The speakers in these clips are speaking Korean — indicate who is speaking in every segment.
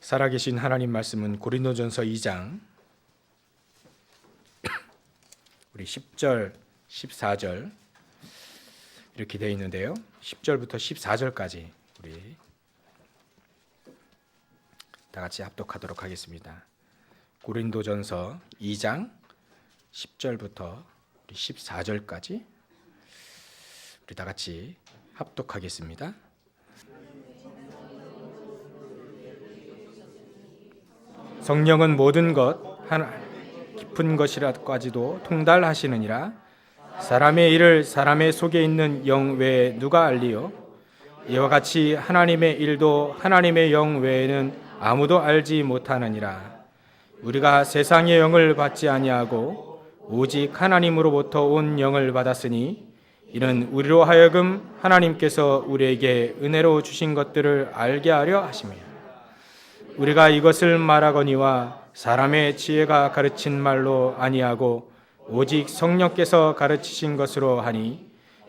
Speaker 1: 살아계신 하나님 말씀은 고린도전서 2장 우리 10절, 14절 이렇게 되어 있는데요. 10절부터 14절까지 우리 다 같이 합독하도록 하겠습니다. 고린도전서 2장 10절부터 14절까지 우리 다 같이 합독하겠습니다. 성령은 모든 것 깊은 것이라까지도 통달하시느니라. 사람의 일을 사람의 속에 있는 영 외에 누가 알리요? 이와 같이 하나님의 일도 하나님의 영 외에는 아무도 알지 못하느니라. 우리가 세상의 영을 받지 아니하고 오직 하나님으로부터 온 영을 받았으니 이는 우리로 하여금 하나님께서 우리에게 은혜로 주신 것들을 알게 하려 하심이라. 우리가 이것을 말하거니와 사람의 지혜가 가르친 말로 아니하고 오직 성령께서 가르치신 것으로 하니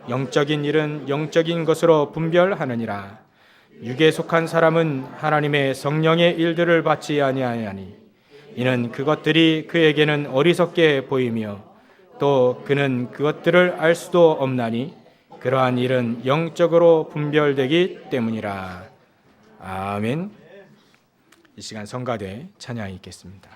Speaker 1: 영적인 일은 영적인 것으로 분별하느니라. 육에 속한 사람은 하나님의 성령의 일들을 받지 아니하니 이는 그것들이 그에게는 어리석게 보이며 또 그는 그것들을 알 수도 없나니 그러한 일은 영적으로 분별되기 때문이라. 아멘. 이 시간 성가대 찬양이 있겠습니다.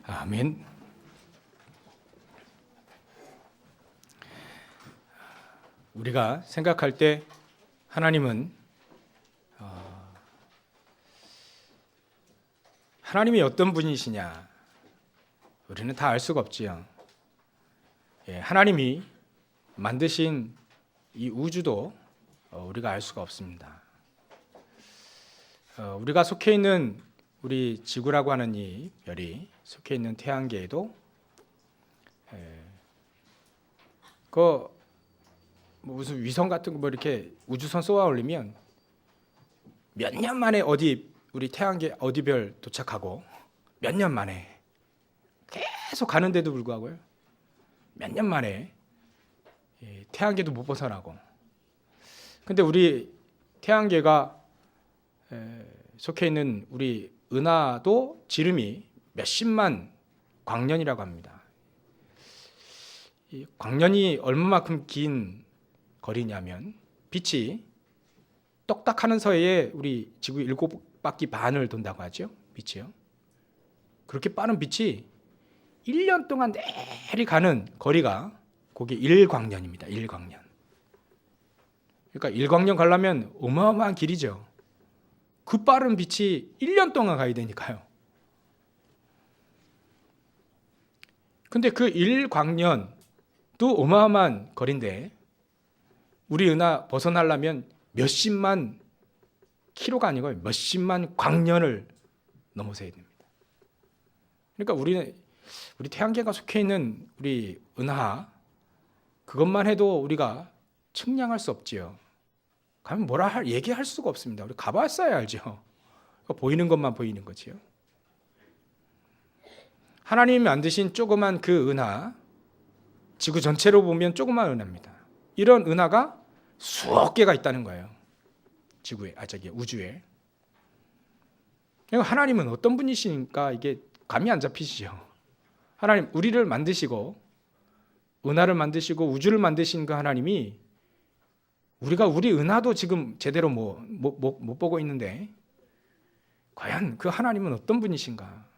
Speaker 1: 아멘. 우리가 생각할 때 하나님은 하나님이 어떤 분이시냐 우리는 다 알 수가 없지요. 하나님이 만드신 이 우주도 우리가 알 수가 없습니다. 우리가 속해 있는 우리 지구라고 하는 이 별이 속해 있는 태양계에도 무슨 위성 같은 거 뭐 이렇게 우주선 쏘아 올리면 몇 년 만에 어디 우리 태양계 어디별 도착하고 몇 년 만에 계속 가는데도 불구하고요. 몇 년 만에 태양계도 못 벗어나고. 근데 우리 태양계가 속해 있는 우리 은하도 지름이 몇십만 광년이라고 합니다. 이 광년이 얼마만큼 긴 거리냐면 빛이 똑딱하는 서해에 우리 지구 7바퀴 반을 돈다고 하죠. 빛이요. 그렇게 빠른 빛이 1년 동안 내리 가는 거리가 그게 1광년입니다. 1광년. 그러니까 1광년 가려면 어마어마한 길이죠. 그 빠른 빛이 1년 동안 가야 되니까요. 근데 그 1광년도 어마어마한 거리인데 우리 은하 벗어나려면 몇십만 킬로가 아니고 몇십만 광년을 넘어서야 됩니다. 그러니까 우리 태양계가 속해 있는 우리 은하 그것만 해도 우리가 측량할 수 없지요. 가면 얘기할 수가 없습니다. 우리 가봤어야 알죠. 보이는 것만 보이는 거지요. 하나님이 만드신 조그만 그 은하, 지구 전체로 보면 조그만 은하입니다. 이런 은하가 수억 개가 있다는 거예요. 우주에. 하나님은 어떤 분이시니까 이게 감이 안 잡히시죠. 하나님 우리를 만드시고 은하를 만드시고 우주를 만드신 그 하나님이 우리 은하도 지금 제대로 못 보고 있는데 과연 그 하나님은 어떤 분이신가?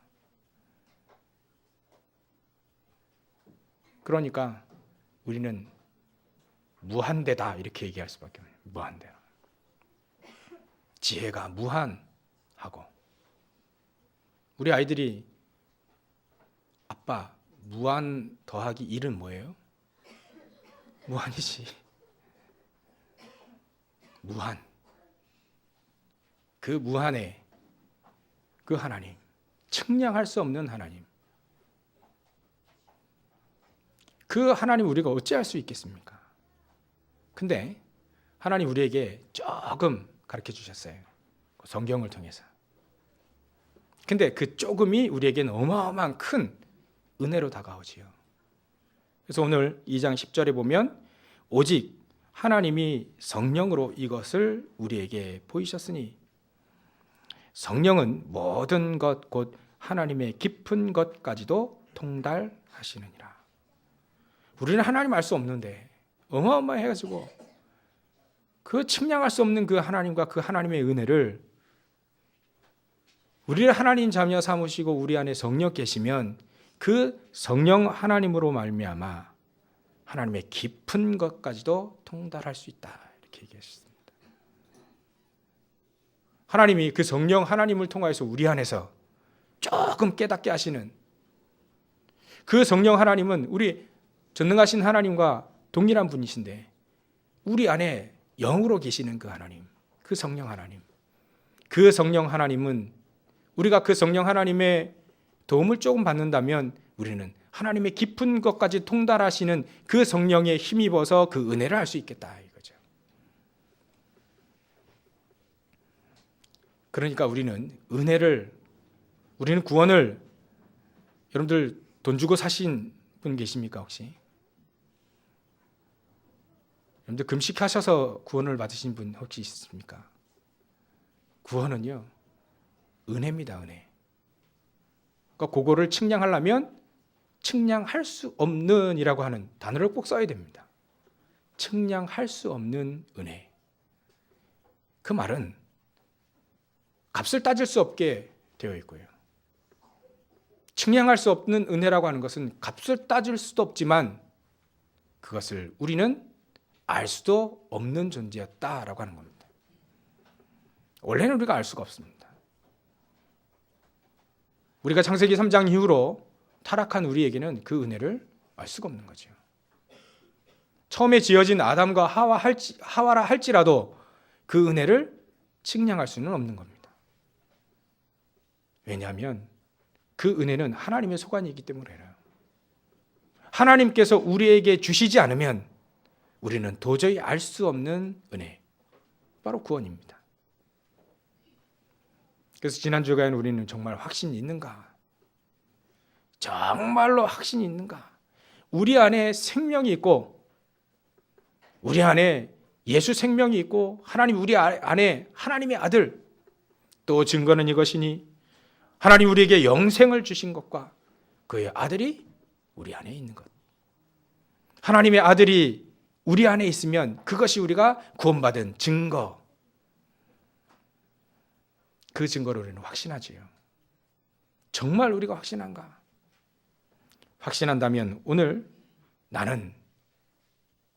Speaker 1: 그러니까 우리는 무한대다 이렇게 얘기할 수밖에 없어요. 무한대다. 지혜가 무한하고 우리 아이들이 아빠 무한 더하기 1은 뭐예요? 무한이지. 무한. 그 무한의 그 하나님, 측량할 수 없는 하나님. 그 하나님 우리가 어찌할 수 있겠습니까? 근데 하나님 우리에게 조금 가르쳐 주셨어요. 성경을 통해서. 근데 그 조금이 우리에게는 어마어마한 큰 은혜로 다가오지요. 그래서 오늘 2장 10절에 보면 오직 하나님이 성령으로 이것을 우리에게 보이셨으니 성령은 모든 것 곧 하나님의 깊은 것까지도 통달하시느니라. 우리는 하나님 알 수 없는데 어마어마해가지고 그 측량할 수 없는 그 하나님과 그 하나님의 은혜를 우리를 하나님 자녀 삼으시고 우리 안에 성령 계시면 그 성령 하나님으로 말미암아 하나님의 깊은 것까지도 통달할 수 있다 이렇게 얘기하셨습니다. 하나님이 그 성령 하나님을 통하여서 우리 안에서 조금 깨닫게 하시는 그 성령 하나님은 우리 전능하신 하나님과 동일한 분이신데 우리 안에 영으로 계시는 그 하나님, 그 성령 하나님, 그 성령 하나님은 우리가 그 성령 하나님의 도움을 조금 받는다면 우리는 하나님의 깊은 것까지 통달하시는 그 성령에 힘입어서 그 은혜를 알 수 있겠다 이거죠. 그러니까 우리는 구원을 여러분들 돈 주고 사신 분 계십니까 혹시? 여러분들 금식하셔서 구원을 받으신 분 혹시 있습니까? 구원은요 은혜입니다. 은혜. 그러니까 그거를 측량하려면 측량할 수 없는 이라고 하는 단어를 꼭 써야 됩니다. 측량할 수 없는 은혜. 그 말은 값을 따질 수 없게 되어 있고요. 측량할 수 없는 은혜라고 하는 것은 값을 따질 수도 없지만 그것을 우리는 알 수도 없는 존재였다라고 하는 겁니다. 원래는 우리가 알 수가 없습니다. 우리가 창세기 3장 이후로 타락한 우리에게는 그 은혜를 알 수가 없는 거죠. 처음에 지어진 아담과 하와라 할지라도 그 은혜를 측량할 수는 없는 겁니다. 왜냐하면 그 은혜는 하나님의 소관이기 때문이에요. 하나님께서 우리에게 주시지 않으면 우리는 도저히 알 수 없는 은혜, 바로 구원입니다. 그래서 지난 주간 우리는 정말 확신이 있는가? 정말로 확신이 있는가? 우리 안에 생명이 있고 우리 안에 예수 생명이 있고 하나님 우리 안에 하나님의 아들, 또 증거는 이것이니 하나님 우리에게 영생을 주신 것과 그의 아들이 우리 안에 있는 것. 하나님의 아들이 우리 안에 있으면 그것이 우리가 구원받은 증거. 그 증거를 우리는 확신하지요. 정말 우리가 확신한가? 확신한다면 오늘 나는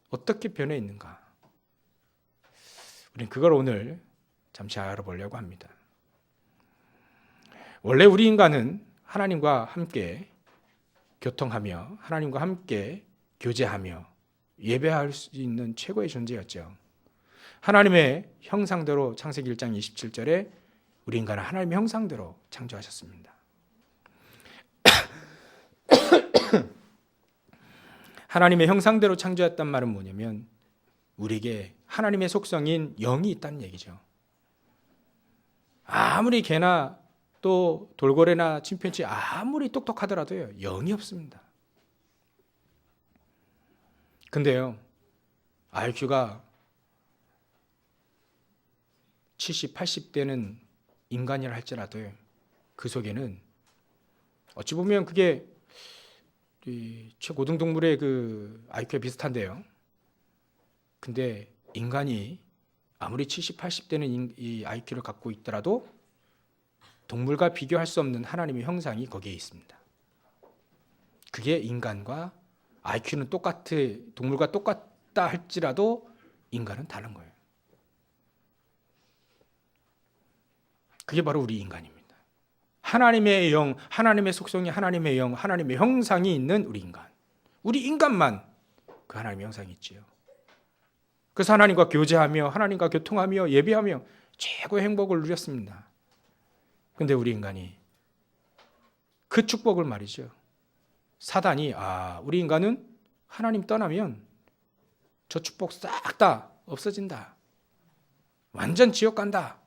Speaker 1: 어떻게 변해 있는가? 우리는 그걸 오늘 잠시 알아보려고 합니다. 원래 우리 인간은 하나님과 함께 교통하며 하나님과 함께 교제하며 예배할 수 있는 최고의 존재였죠. 하나님의 형상대로 창세기 1장 27절에 우리 인간은 하나님의 형상대로 창조하셨습니다. 하나님의 형상대로 창조했단 말은 뭐냐면 우리에게 하나님의 속성인 영이 있다는 얘기죠. 아무리 개나 또 돌고래나 침팬지 아무리 똑똑하더라도요, 영이 없습니다. 근데요, IQ가 70, 80대는 인간이라 할지라도 그 속에는 어찌 보면 그게 최고등동물의 그 IQ가 비슷한데요. 근데 인간이 아무리 70, 80대는 이 IQ를 갖고 있더라도 동물과 비교할 수 없는 하나님의 형상이 거기에 있습니다. 그게 인간과 IQ는 동물과 똑같다 할지라도 인간은 다른 거예요. 그게 바로 우리 인간입니다. 하나님의 영, 하나님의 속성이 하나님의 영, 하나님의 형상이 있는 우리 인간. 우리 인간만 그 하나님의 형상이 있지요. 그래서 하나님과 교제하며 하나님과 교통하며 예배하며 최고의 행복을 누렸습니다. 근데 우리 인간이 그 축복을 말이죠. 사단이 우리 인간은 하나님 떠나면 저 축복 싹 다 없어진다. 완전 지옥 간다.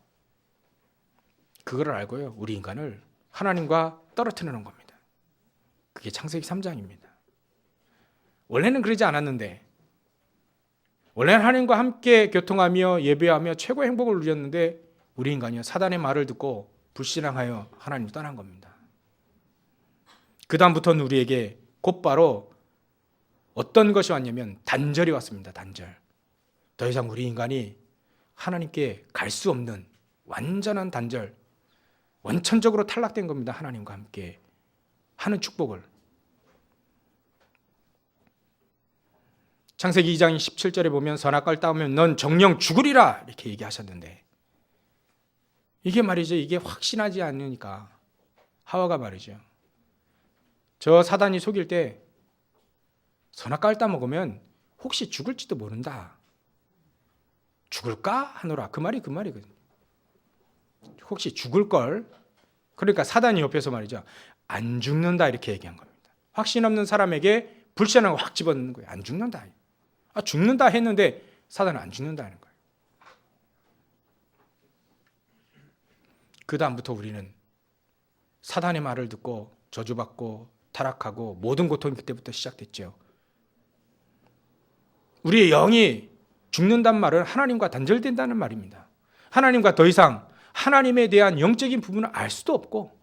Speaker 1: 그걸 알고요. 우리 인간을 하나님과 떨어뜨리는 겁니다. 그게 창세기 3장입니다. 원래는 그러지 않았는데 원래는 하나님과 함께 교통하며 예배하며 최고의 행복을 누렸는데 우리 인간이요. 사단의 말을 듣고 불신앙하여 하나님을 떠난 겁니다. 그 다음부터는 우리에게 곧바로 어떤 것이 왔냐면 단절이 왔습니다. 단절. 더 이상 우리 인간이 하나님께 갈 수 없는 완전한 단절, 원천적으로 탈락된 겁니다. 하나님과 함께 하는 축복을. 창세기 2장 17절에 보면 선악과를 따오면 넌 정령 죽으리라 이렇게 얘기하셨는데 이게 말이죠. 이게 확신하지 않으니까 하와가 말이죠. 저 사단이 속일 때 선악과를 따먹으면 혹시 죽을지도 모른다. 죽을까 하노라. 그 말이거든요. 혹시 죽을 걸. 그러니까 사단이 옆에서 말이죠. 안 죽는다 이렇게 얘기한 겁니다. 확신 없는 사람에게 불신앙을 확 집어넣는 거예요. 안 죽는다. 죽는다 했는데 사단은 안 죽는다는 거예요. 그 다음부터 우리는 사단의 말을 듣고 저주받고 타락하고 모든 고통이 그때부터 시작됐죠. 우리의 영이 죽는다는 말은 하나님과 단절된다는 말입니다. 하나님과 더 이상 하나님에 대한 영적인 부분을 알 수도 없고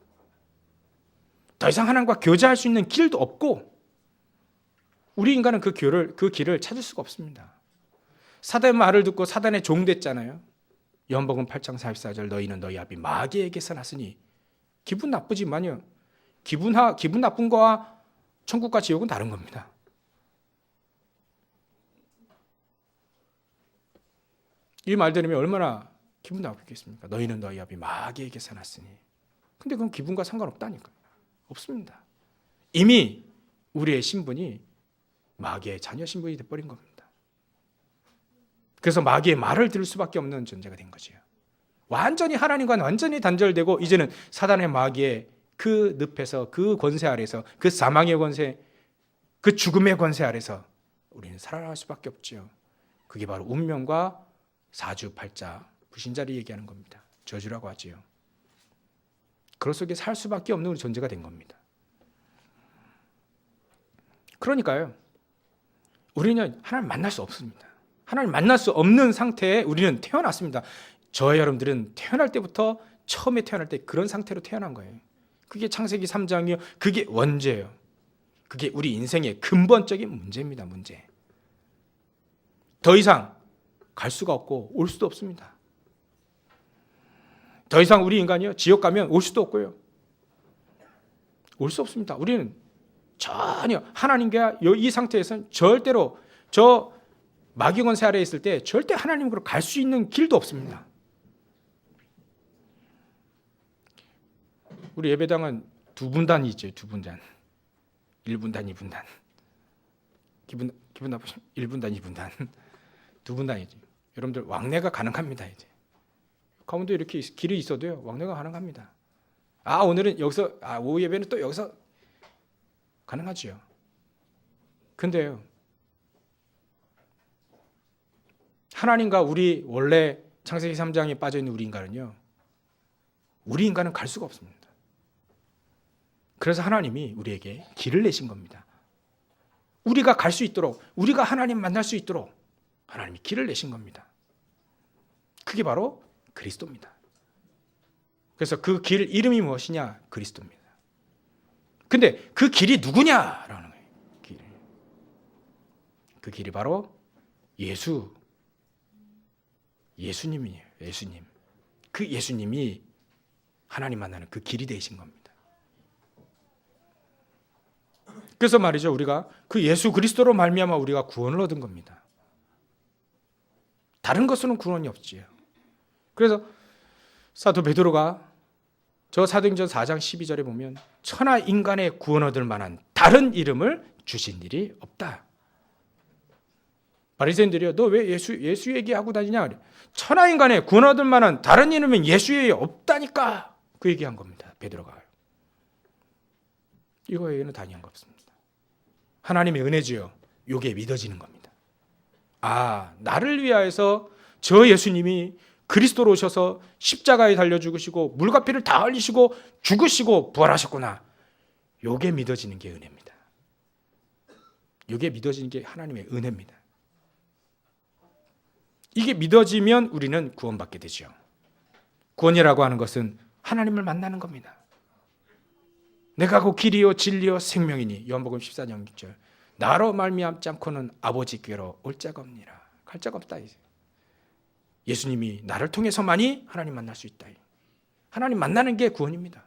Speaker 1: 더 이상 하나님과 교제할 수 있는 길도 없고 우리 인간은 그 길을 찾을 수가 없습니다. 사단의 말을 듣고 사단의 종 됐잖아요. 요한복음 8장 44절 너희는 너희 아비 마귀에게서 났으니 기분 나쁘지만요. 기분 나쁜 거와 천국과 지옥은 다른 겁니다. 이 말 들으면 얼마나 기분 나쁘겠습니까? 너희는 너희 아비 마귀에게서 났으니. 근데 그건 기분과 상관없다니까요. 없습니다. 이미 우리의 신분이 마귀의 자녀 신분이 돼버린 겁니다. 그래서 마귀의 말을 들을 수밖에 없는 존재가 된 거죠. 완전히 하나님과는 완전히 단절되고 이제는 사단의 마귀의 그 늪에서 그 권세 아래서 그 사망의 권세, 그 죽음의 권세 아래서 우리는 살아갈 수밖에 없죠. 그게 바로 운명과 사주팔자, 불신자를 얘기하는 겁니다. 저주라고 하지요. 그럴 속에 살 수밖에 없는 우리 존재가 된 겁니다. 그러니까요, 우리는 하나님 만날 수 없습니다. 하나님 만날 수 없는 상태에 우리는 태어났습니다. 저와 여러분들은 태어날 때부터, 처음에 태어날 때 그런 상태로 태어난 거예요. 그게 창세기 3장이요. 그게 원죄예요. 그게 우리 인생의 근본적인 문제입니다. 문제. 더 이상 갈 수가 없고 올 수도 없습니다. 더 이상 우리 인간이요, 지옥 가면 올 수도 없고요. 올 수 없습니다. 우리는 전혀 하나님과 이 상태에서는 절대로, 저 마귀 권세 아래에 있을 때 절대 하나님으로 갈 수 있는 길도 없습니다. 우리 예배당은 두 분단이 있죠. 두 분단. 1분단, 2분단. 기분 나쁘시면 1분단, 2분단. 두 분단이지. 여러분들 왕래가 가능합니다. 이제 가운데 이렇게 길이 있어도요, 왕래가 가능합니다. 오늘은 여기서, 오후 예배는 또 여기서 가능하지요. 근데요, 하나님과 우리 원래 창세기 3장에 빠져있는 우리 인간은요, 우리 인간은 갈 수가 없습니다. 그래서 하나님이 우리에게 길을 내신 겁니다. 우리가 갈 수 있도록, 우리가 하나님 만날 수 있도록 하나님이 길을 내신 겁니다. 그게 바로 그리스도입니다. 그래서 그 길 이름이 무엇이냐? 그리스도입니다. 근데 그 길이 누구냐라는 거예요. 그 길이 바로 예수님이에요. 예수님. 그 예수님이 하나님 만나는 그 길이 되신 겁니다. 그래서 말이죠, 우리가 그 예수 그리스도로 말미암아 우리가 구원을 얻은 겁니다. 다른 것으로는 구원이 없지요. 그래서 사도 베드로가 저 사도행전 4장 12절에 보면 천하 인간의 구원 얻을 만한 다른 이름을 주신 일이 없다. 바리새인들이요, 너 왜 예수 얘기하고 다니냐? 천하 인간의 구원 얻을 만한 다른 이름은 예수에 없다니까. 그 얘기한 겁니다. 베드로가. 이거 외에는 단연한 거 없습니다. 하나님의 은혜지요. 이게 믿어지는 겁니다. 나를 위하여서 저 예수님이 그리스도로 오셔서 십자가에 달려 죽으시고 물과 피를 다 흘리시고 죽으시고 부활하셨구나. 이게 믿어지는 게 은혜입니다. 이게 믿어지는 게 하나님의 은혜입니다. 이게 믿어지면 우리는 구원받게 되죠. 구원이라고 하는 것은 하나님을 만나는 겁니다. 내가 그 길이요 진리요 생명이니, 요한복음 14장 6절. 나로 말미암지 않고는 아버지께로 올 자가 없니라. 갈 자가 없다. 예수님이 나를 통해서만이 하나님 만날 수 있다. 하나님 만나는 게 구원입니다.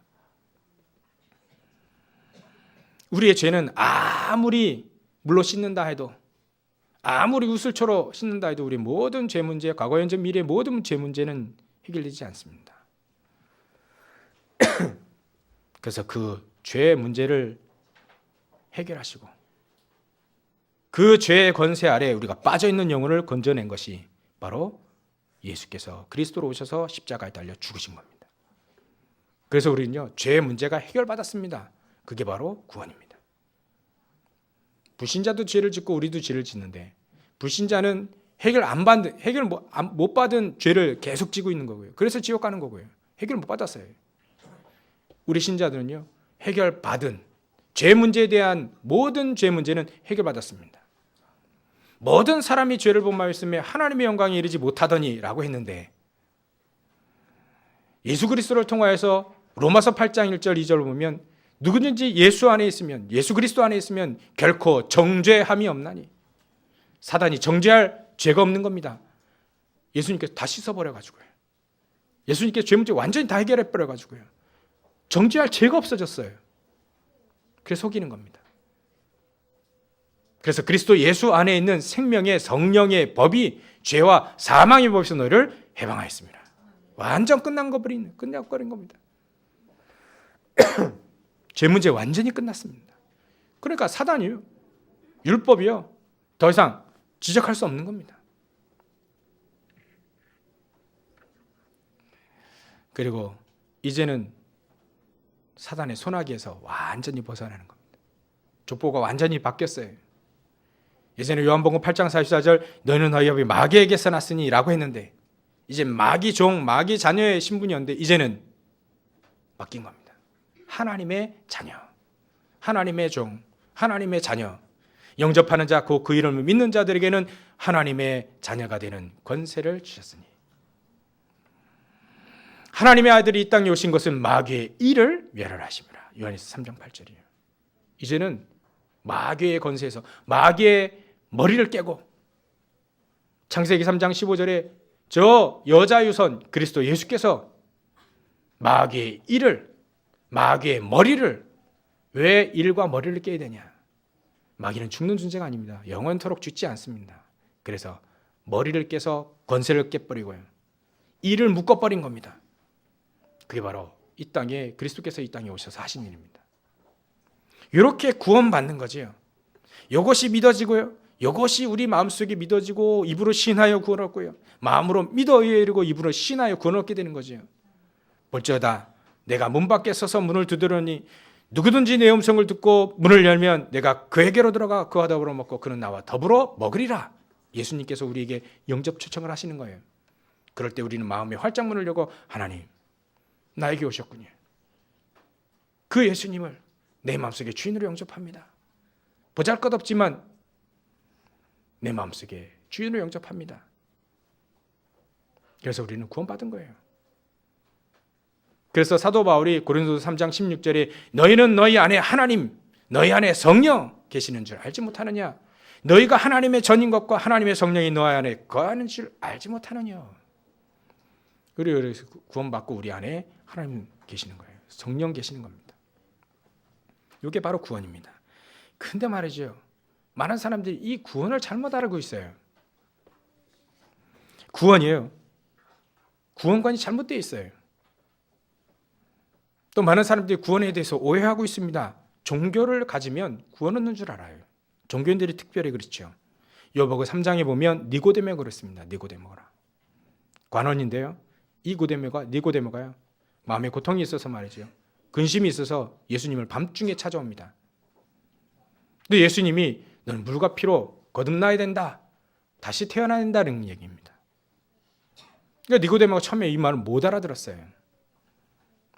Speaker 1: 우리의 죄는 아무리 물로 씻는다 해도, 아무리 우슬초로 씻는다 해도 우리 모든 죄 문제, 과거, 현재, 미래 모든 죄 문제는 해결되지 않습니다. 그래서 그 죄의 문제를 해결하시고 그 죄의 권세 아래 우리가 빠져있는 영혼을 건져낸 것이 바로 예수께서 그리스도로 오셔서 십자가에 달려 죽으신 겁니다. 그래서 우리는요, 죄의 문제가 해결받았습니다. 그게 바로 구원입니다. 불신자도 죄를 짓고 우리도 죄를 짓는데, 불신자는 해결 못 받은 죄를 계속 지고 있는 거고요. 그래서 지옥 가는 거고요. 해결 못 받았어요. 우리 신자들은요, 해결받은 죄 문제에 대한 모든 죄 문제는 해결받았습니다. 모든 사람이 죄를 범하였으며 하나님의 영광에 이르지 못하더니 라고 했는데, 예수 그리스도를 통하여서 로마서 8장 1절 2절을 보면 누구든지 예수 안에 있으면, 예수 그리스도 안에 있으면 결코 정죄함이 없나니. 사단이 정죄할 죄가 없는 겁니다. 예수님께서 다 씻어버려가지고요. 예수님께서 죄 문제 완전히 다 해결해버려가지고요. 정죄할 죄가 없어졌어요. 그래서 속이는 겁니다. 그래서 그리스도 예수 안에 있는 생명의 성령의 법이 죄와 사망의 법에서 너를 해방하였습니다. 완전 끝나버린 겁니다. 죄 문제 완전히 끝났습니다. 그러니까 사단이요, 율법이요, 더 이상 지적할 수 없는 겁니다. 그리고 이제는 사단의 손아귀에서 완전히 벗어나는 겁니다. 족보가 완전히 바뀌었어요. 예전에 요한복음 8장 44절 너희는 너희 아버지 마귀에게서 났으니 라고 했는데, 이제 마귀 종, 마귀 자녀의 신분이었는데 이제는 바뀐 겁니다. 하나님의 자녀, 하나님의 종, 하나님의 자녀. 영접하는 자, 그 이름을 믿는 자들에게는 하나님의 자녀가 되는 권세를 주셨으니, 하나님의 아들이 이 땅에 오신 것은 마귀의 일을 멸하심이라. 요한일서 3장 8절이에요. 이제는 마귀의 권세에서 마귀의 머리를 깨고, 창세기 3장 15절에 저 여자 유선 그리스도 예수께서 마귀의 일을, 마귀의 머리를, 왜 일과 머리를 깨야 되냐? 마귀는 죽는 존재가 아닙니다. 영원토록 죽지 않습니다. 그래서 머리를 깨서 권세를 깨버리고요, 일을 묶어버린 겁니다. 그게 바로 이 땅에 그리스도께서 이 땅에 오셔서 하신 일입니다. 이렇게 구원받는 거지요. 이것이 믿어지고요, 이것이 우리 마음속에 믿어지고 입으로 신하여 구원 얻고요, 마음으로 믿어 이르고 입으로 신하여 구원 얻게 되는 거지요. 볼지어다 내가 문 밖에 서서 문을 두드리니 누구든지 내 음성을 듣고 문을 열면 내가 그에게로 들어가 그와 더불어 먹고 그는 나와 더불어 먹으리라. 예수님께서 우리에게 영접 초청을 하시는 거예요. 그럴 때 우리는 마음의 활짝문을 열고, 하나님 나에게 오셨군요, 그 예수님을 내 마음속에 주인으로 영접합니다. 보잘것없지만 내 마음속에 주인으로 영접합니다. 그래서 우리는 구원받은 거예요. 그래서 사도 바울이 고린도서 3장 16절에 너희는 너희 안에 하나님, 너희 안에 성령 계시는 줄 알지 못하느냐? 너희가 하나님의 전인 것과 하나님의 성령이 너희 안에 거하는 줄 알지 못하느냐? 그래서 구원받고 우리 안에 하나님 계시는 거예요. 성령 계시는 겁니다. 이게 바로 구원입니다. 근데 말이죠, 많은 사람들이 이 구원을 잘못 알고 있어요. 구원이에요. 구원관이 잘못되어 있어요. 또 많은 사람들이 구원에 대해서 오해하고 있습니다. 종교를 가지면 구원 얻는 줄 알아요. 종교인들이 특별히 그렇죠. 요한복음 3장에 보면 니고데모가 그렇습니다. 니고데모가 관원인데요, 니고데모가요, 마음에 고통이 있어서 말이죠, 근심이 있어서 예수님을 밤중에 찾아옵니다. 근데 예수님이 너는 물과 피로 거듭나야 된다, 다시 태어나야 된다는 얘기입니다. 그러니까 니고데모가 처음에 이 말을 못 알아들었어요.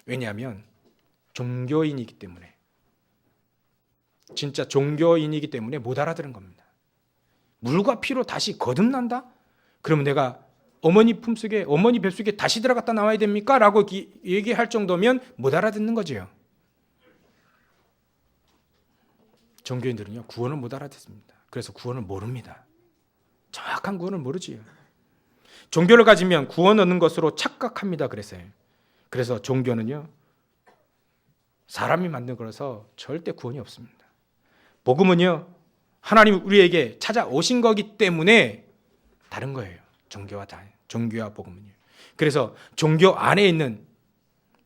Speaker 1: 왜냐하면 종교인이기 때문에, 진짜 종교인이기 때문에 못 알아들은 겁니다. 물과 피로 다시 거듭난다? 그러면 내가 어머니 품속에, 어머니 뱃속에 다시 들어갔다 나와야 됩니까? 라고 얘기할 정도면 못 알아듣는 거죠. 종교인들은요, 구원을 못 알아듣습니다. 그래서 구원을 모릅니다. 정확한 구원을 모르지요. 종교를 가지면 구원 얻는 것으로 착각합니다. 그래서 종교는요, 사람이 만든 거라서 절대 구원이 없습니다. 복음은요, 하나님 우리에게 찾아오신 거기 때문에 다른 거예요. 종교와 복음은요. 그래서 종교 안에 있는,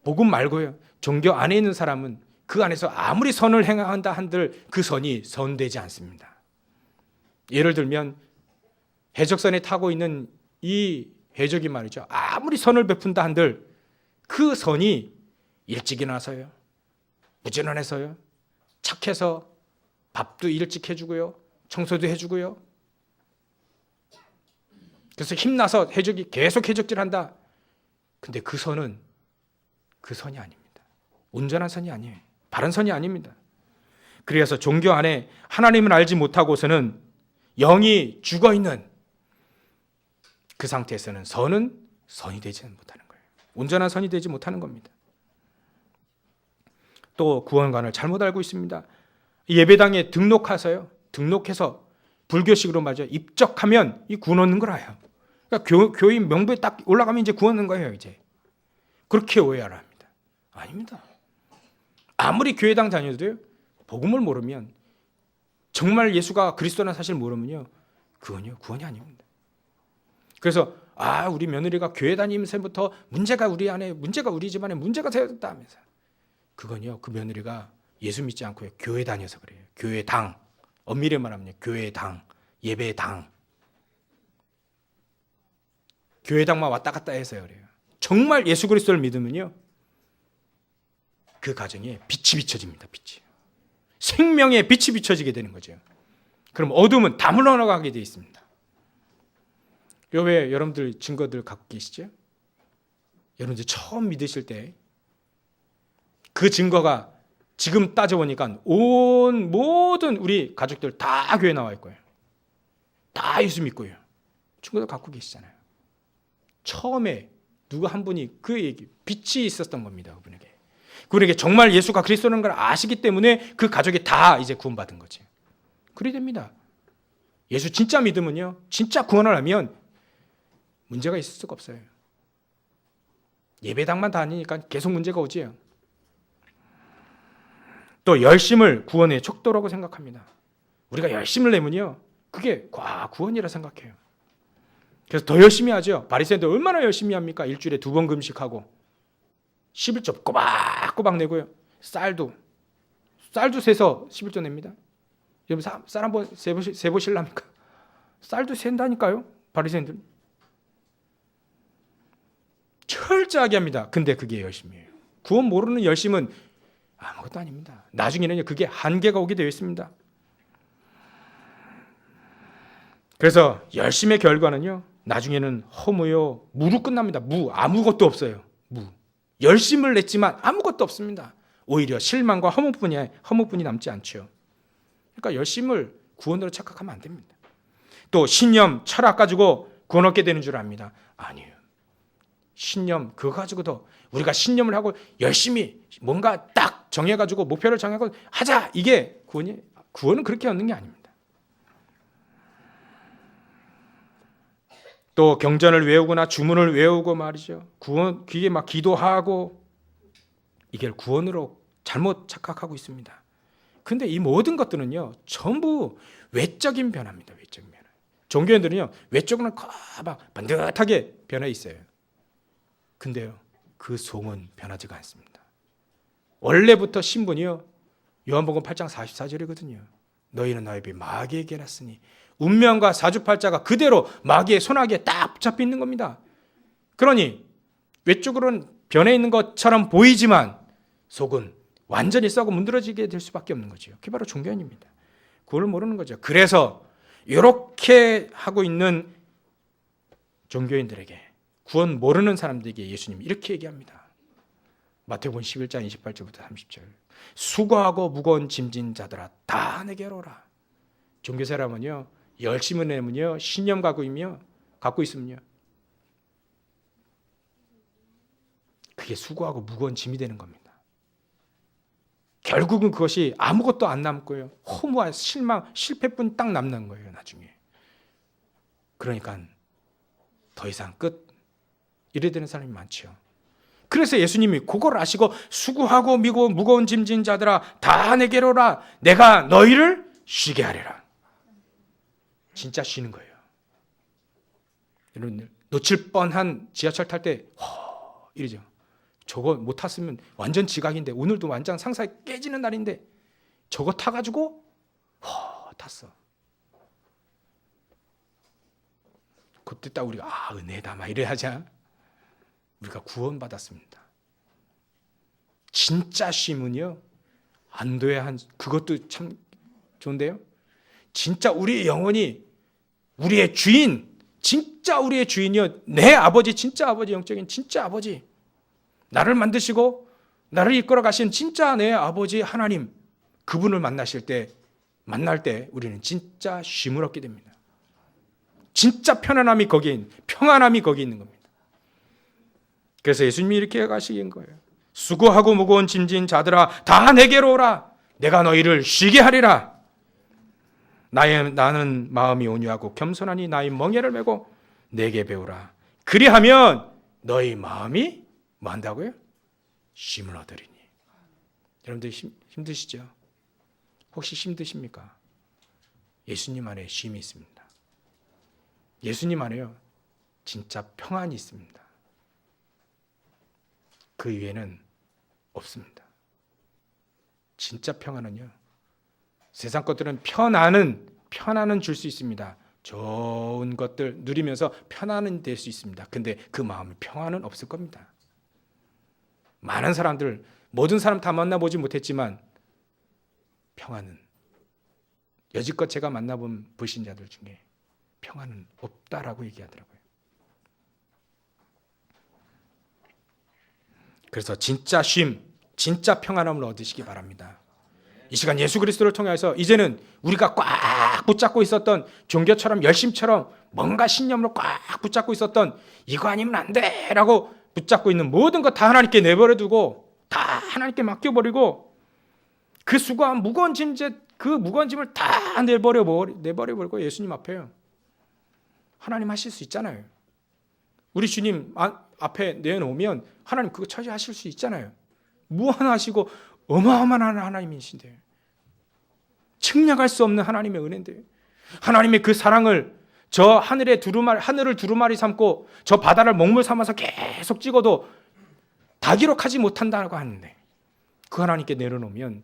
Speaker 1: 복음 말고요, 종교 안에 있는 사람은 그 안에서 아무리 선을 행한다 한들 그 선이 선되지 않습니다. 예를 들면 해적선에 타고 있는 이 해적이 말이죠, 아무리 선을 베푼다 한들 그 선이 일찍 일어나서요, 부지런해서요, 착해서 밥도 일찍 해주고요, 청소도 해주고요, 그래서 힘나서 해적이 계속 해적질한다. 근데 그 선이 아닙니다. 온전한 선이 아니에요. 바른 선이 아닙니다. 그래서 종교 안에 하나님을 알지 못하고서는 영이 죽어있는 그 상태에서는 선이 되지 못하는 거예요. 온전한 선이 되지 못하는 겁니다. 또 구원관을 잘못 알고 있습니다. 예배당에 등록해서 불교식으로 말이죠, 입적하면 이 구원 얻는 거라요. 그러니까 교인 명부에 딱 올라가면 이제 구원 얻는 거예요. 이제 그렇게 오해하라 합니다. 아닙니다. 아무리 교회당 다녀도요, 복음을 모르면, 정말 예수가 그리스도라는 사실을 모르면요, 그건요 구원이 아닙니다. 그래서 우리 며느리가 교회 다니면서부터 문제가 우리 집안에 문제가 되었다 하면서, 그건요 그 며느리가 예수 믿지 않고 교회 다녀서 그래요. 교회당, 엄밀히 말하면 교회당, 예배당, 교회당만 왔다 갔다 해서요 그래요. 정말 예수 그리스도를 믿으면요, 그 가정에 빛이 비춰집니다. 생명의 빛이 비춰지게 되는 거죠. 그럼 어둠은 다 물러나가게 되어 있습니다. 왜 여러분들 증거들 갖고 계시죠? 여러분들 처음 믿으실 때 그 증거가 지금 따져보니까 모든 우리 가족들 다 교회 나와 있고요. 다 예수 믿고요. 친구들 갖고 계시잖아요. 처음에 누가 한 분이 그 얘기, 빛이 있었던 겁니다. 그분에게 정말 예수가 그리스도라는 걸 아시기 때문에 그 가족이 다 이제 구원받은 거지. 그래 됩니다. 예수 진짜 믿으면요, 진짜 구원을 하면 문제가 있을 수가 없어요. 예배당만 다니니까 계속 문제가 오지요. 또 열심을 구원의 척도라고 생각합니다. 우리가 열심을 내면요, 그게 구원이라 생각해요. 그래서 더 열심히 하죠. 바리새인들 얼마나 열심히 합니까? 일주일에 2번 금식하고 11조 꼬박꼬박 내고요. 쌀도 세서 11조 냅니다. 여러분 쌀 한번 세보실랍니까? 쌀도 센다니까요. 바리새인들 철저하게 합니다. 근데 그게 열심이에요. 구원 모르는 열심은 아무것도 아닙니다. 나중에는 그게 한계가 오게 되어 있습니다. 그래서 열심의 결과는요, 나중에는 허무요, 무로 끝납니다. 아무것도 없어요. 열심을 냈지만 아무것도 없습니다. 오히려 실망과 허무뿐이 남지 않죠. 그러니까 열심을 구원으로 착각하면 안 됩니다. 또 신념, 철학 가지고 구원 얻게 되는 줄 압니다. 아니에요. 신념 그거 가지고도 우리가 신념을 하고 열심히 뭔가 딱 정해가지고 목표를 정하고 하자, 이게 구원은 그렇게 얻는 게 아닙니다. 또 경전을 외우거나 주문을 외우고 말이죠, 구원 그게 막 기도하고, 이게 구원으로 잘못 착각하고 있습니다. 근데 이 모든 것들은요 전부 외적인 변화입니다. 외적인 변화. 종교인들은요 외적으로는 막 반듯하게 변해 있어요. 근데요 그 속은 변하지가 않습니다. 원래부터 신분이요, 요한복음 8장 44절이거든요. 너희는 너희 비 마귀에게 났으니, 운명과 사주팔자가 그대로 마귀의 손아귀에 딱 붙잡혀 있는 겁니다. 그러니 외적으로는 변해 있는 것처럼 보이지만 속은 완전히 썩어 문드러지게 될 수밖에 없는 거죠. 그게 바로 종교인입니다. 그걸 모르는 거죠. 그래서 이렇게 하고 있는 종교인들에게, 구원 모르는 사람들에게 예수님이 이렇게 얘기합니다. 마태복음 11장 28절부터 30절. 수고하고 무거운 짐진 자들아 다 내게로 오라. 종교 사람은요 열심을 내면요, 신념 갖고 있으면요, 그게 수고하고 무거운 짐이 되는 겁니다. 결국은 그것이 아무것도 안 남고요, 허무와 실망, 실패뿐 딱 남는 거예요 나중에. 그러니까 더 이상 끝, 이래 되는 사람이 많죠. 그래서 예수님이 그걸 아시고 수고하고 무거운 짐진 자들아 다 내게로 오라, 내가 너희를 쉬게 하리라. 진짜 쉬는 거예요. 여러분 놓칠 뻔한 지하철 탈 때 이러죠. 저거 못 탔으면 완전 지각인데, 오늘도 완전 상사에 깨지는 날인데 저거 타가지고 탔어. 그때 딱 우리가 은혜다 막 이래 하자. 우리가 구원받았습니다. 진짜 쉼은요, 안도의 그것도 참 좋은데요, 진짜 우리의 영혼이 우리의 주인, 진짜 우리의 주인이요, 내 아버지, 진짜 아버지, 영적인 진짜 아버지, 나를 만드시고 나를 이끌어 가신 진짜 내 아버지 하나님, 그분을 만날 때 우리는 진짜 쉼을 얻게 됩니다. 진짜 평안함이 거기에 있는 겁니다. 그래서 예수님이 이렇게 가시는 거예요. 수고하고 무거운 짐진 자들아 다 내게로 오라, 내가 너희를 쉬게 하리라. 나는 마음이 온유하고 겸손하니 나의 멍에를 메고 내게 배우라. 그리하면 너희 마음이 뭐 한다고요? 쉼을 얻으리니. 여러분들 힘드시죠? 혹시 힘드십니까? 예수님 안에 쉼이 있습니다. 예수님 안에요 진짜 평안이 있습니다. 그 위에는 없습니다. 진짜 평안은요, 세상 것들은 편안은 줄 수 있습니다. 좋은 것들 누리면서 편안은 될 수 있습니다. 근데 그 마음의 평안은 없을 겁니다. 모든 사람 다 만나보지 못했지만 평안은, 여지껏 제가 만나본 불신자들 중에 평안은 없다라고 얘기하더라고요. 그래서 진짜 쉼, 진짜 평안함을 얻으시기 바랍니다. 이 시간 예수 그리스도를 통해서 이제는 우리가 꽉 붙잡고 있었던 종교처럼 열심처럼 뭔가 신념으로 꽉 붙잡고 있었던 이거 아니면 안 돼라고 붙잡고 있는 모든 것 다 하나님께 내버려두고 다 하나님께 맡겨버리고 그 수고한 무거운 짐, 그 무거운 짐을 다 내버려버리고 예수님 앞에 하나님 하실 수 있잖아요. 우리 주님 앞에 내놓으면 하나님 그거 처리하실 수 있잖아요. 무한하시고 어마어마한 하나님이신데, 측량할 수 없는 하나님의 은혜인데, 하나님의 그 사랑을 저 하늘을 두루마리 삼고 저 바다를 먹물 삼아서 계속 찍어도 다 기록하지 못한다고 하는데 그 하나님께 내려놓으면